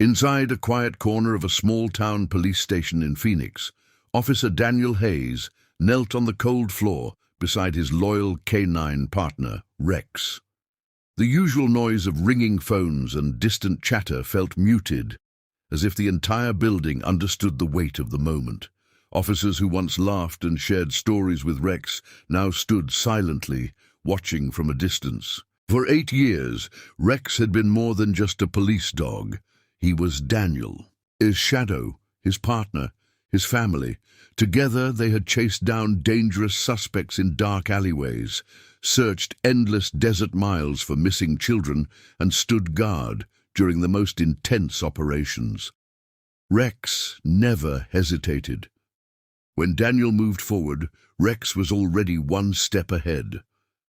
Inside a quiet corner of a small-town police station in Phoenix, Officer Daniel Hayes knelt on the cold floor beside his loyal canine partner, Rex. The usual noise of ringing phones and distant chatter felt muted, as if the entire building understood the weight of the moment. Officers who once laughed and shared stories with Rex now stood silently, watching from a distance. For 8 years, Rex had been more than just a police dog. He was Daniel, his shadow, his partner, his family. Together they had chased down dangerous suspects in dark alleyways, searched endless desert miles for missing children, and stood guard during the most intense operations. Rex never hesitated. When Daniel moved forward, Rex was already one step ahead.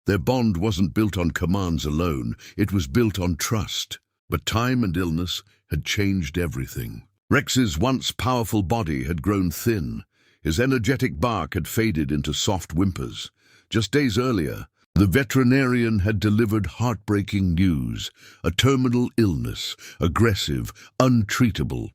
Their bond wasn't built on commands alone, it was built on trust. But time and illness had changed everything. Rex's once powerful body had grown thin. His energetic bark had faded into soft whimpers. Just days earlier, the veterinarian had delivered heartbreaking news: a terminal illness, aggressive, untreatable,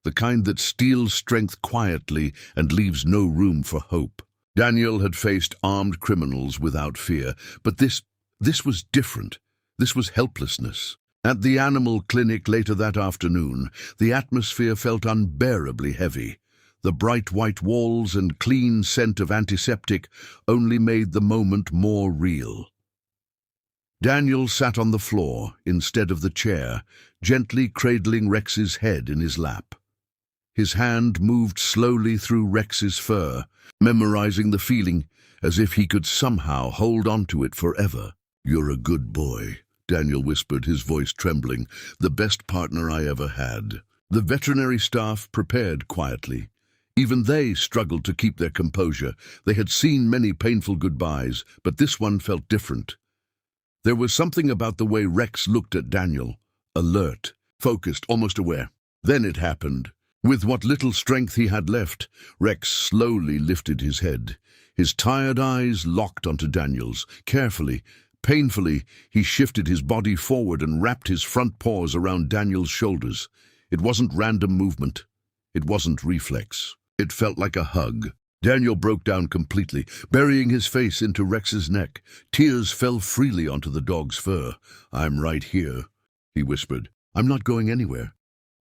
the kind that steals strength quietly and leaves no room for hope. Daniel had faced armed criminals without fear, but this was different. This was helplessness. At the animal clinic later that afternoon, the atmosphere felt unbearably heavy. The bright white walls and clean scent of antiseptic only made the moment more real. Daniel sat on the floor instead of the chair, gently cradling Rex's head in his lap. His hand moved slowly through Rex's fur, memorizing the feeling as if he could somehow hold on to it forever. "You're a good boy," Daniel whispered, his voice trembling. "The best partner I ever had." The veterinary staff prepared quietly. Even they struggled to keep their composure. They had seen many painful goodbyes, but this one felt different. There was something about the way Rex looked at Daniel, alert, focused, almost aware. Then it happened. With what little strength he had left, Rex slowly lifted his head. His tired eyes locked onto Daniel's. Carefully, painfully, he shifted his body forward and wrapped his front paws around Daniel's shoulders. It wasn't random movement. It wasn't reflex. It felt like a hug. Daniel broke down completely, burying his face into Rex's neck. Tears fell freely onto the dog's fur. "I'm right here," he whispered. "I'm not going anywhere."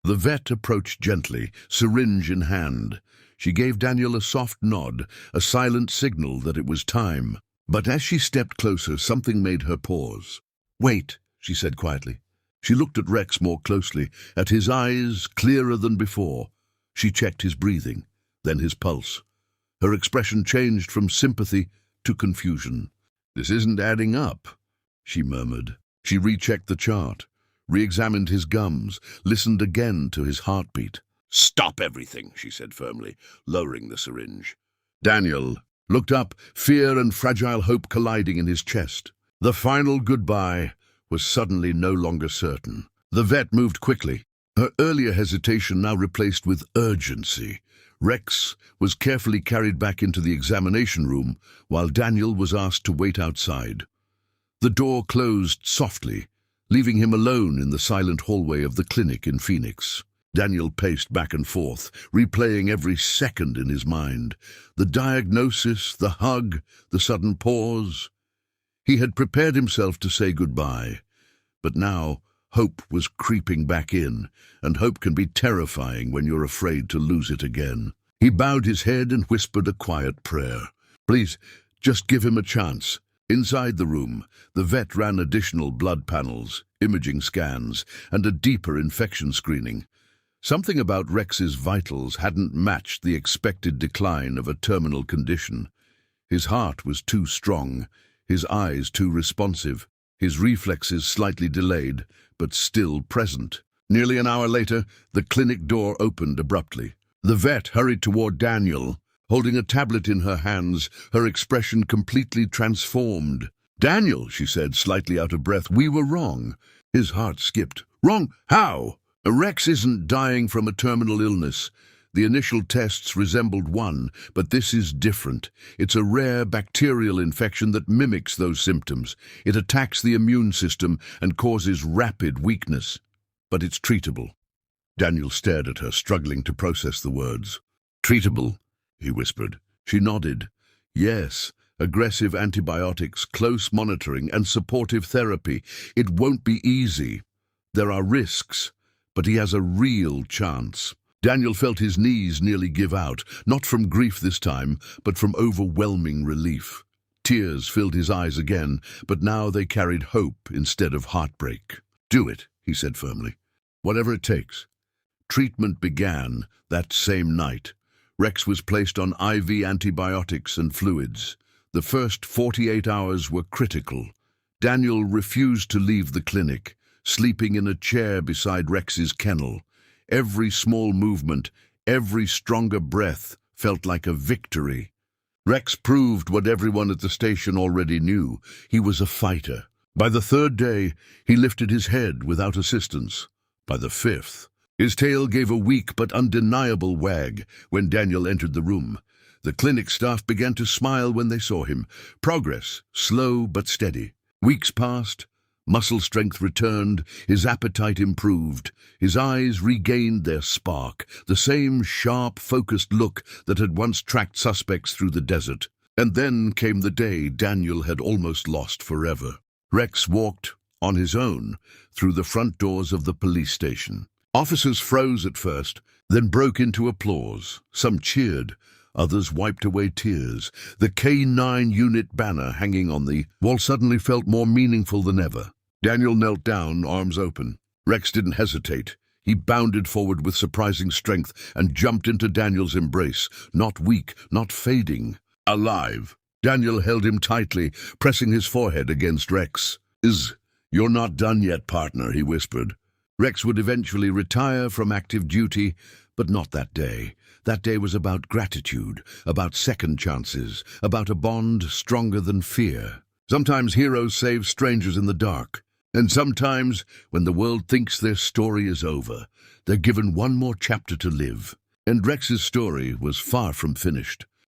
The vet approached gently, syringe in hand. She gave Daniel a soft nod, a silent signal that it was time. But as she stepped closer, something made her pause. "Wait," she said quietly. She looked at Rex more closely, at his eyes clearer than before. She checked his breathing, then his pulse. Her expression changed from sympathy to confusion. "This isn't adding up," she murmured. She rechecked the chart, re-examined his gums, listened again to his heartbeat. "Stop everything," she said firmly, lowering the syringe. Daniel looked up, fear and fragile hope colliding in his chest. The final goodbye was suddenly no longer certain. The vet moved quickly, her earlier hesitation now replaced with urgency. Rex was carefully carried back into the examination room, while Daniel was asked to wait outside. The door closed softly, leaving him alone in the silent hallway of the clinic in Phoenix. Daniel paced back and forth, replaying every second in his mind. The diagnosis, the hug, the sudden pause. He had prepared himself to say goodbye, but now hope was creeping back in, and hope can be terrifying when you're afraid to lose it again. He bowed his head and whispered a quiet prayer. "Please, just give him a chance." Inside the room, the vet ran additional blood panels, imaging scans, and a deeper infection screening. Something about Rex's vitals hadn't matched the expected decline of a terminal condition. His heart was too strong, his eyes too responsive, his reflexes slightly delayed, but still present. Nearly an hour later, the clinic door opened abruptly. The vet hurried toward Daniel, holding a tablet in her hands, her expression completely transformed. "Daniel," she said, slightly out of breath, "we were wrong." His heart skipped. "Wrong? How?" "Rex isn't dying from a terminal illness. The initial tests resembled one, but this is different. It's a rare bacterial infection that mimics those symptoms. It attacks the immune system and causes rapid weakness. But it's treatable." Daniel stared at her, struggling to process the words. "Treatable," he whispered. She nodded. "Yes, aggressive antibiotics, close monitoring, and supportive therapy. It won't be easy. There are risks, but he has a real chance." Daniel felt his knees nearly give out, not from grief this time, but from overwhelming relief. Tears filled his eyes again, but now they carried hope instead of heartbreak. "Do it," he said firmly. "Whatever it takes." Treatment began that same night. Rex was placed on IV antibiotics and fluids. The first 48 hours were critical. Daniel refused to leave the clinic, sleeping in a chair beside Rex's kennel. Every small movement, every stronger breath felt like a victory. Rex proved what everyone at the station already knew. He was a fighter. By the third day, he lifted his head without assistance. By the fifth, his tail gave a weak but undeniable wag when Daniel entered the room. The clinic staff began to smile when they saw him. Progress, slow but steady. Weeks passed. Muscle strength returned, his appetite improved, his eyes regained their spark, the same sharp, focused look that had once tracked suspects through the desert. And then came the day Daniel had almost lost forever. Rex walked, on his own, through the front doors of the police station. Officers froze at first, then broke into applause. Some cheered, others wiped away tears. The K9 unit banner hanging on the wall suddenly felt more meaningful than ever. Daniel knelt down, arms open. Rex didn't hesitate. He bounded forward with surprising strength and jumped into Daniel's embrace, not weak, not fading. Alive. Daniel held him tightly, pressing his forehead against Rex. "You're not done yet, partner," he whispered. Rex would eventually retire from active duty, but not that day. That day was about gratitude, about second chances, about a bond stronger than fear. Sometimes heroes save strangers in the dark, and sometimes, when the world thinks their story is over, they're given one more chapter to live. And Rex's story was far from finished.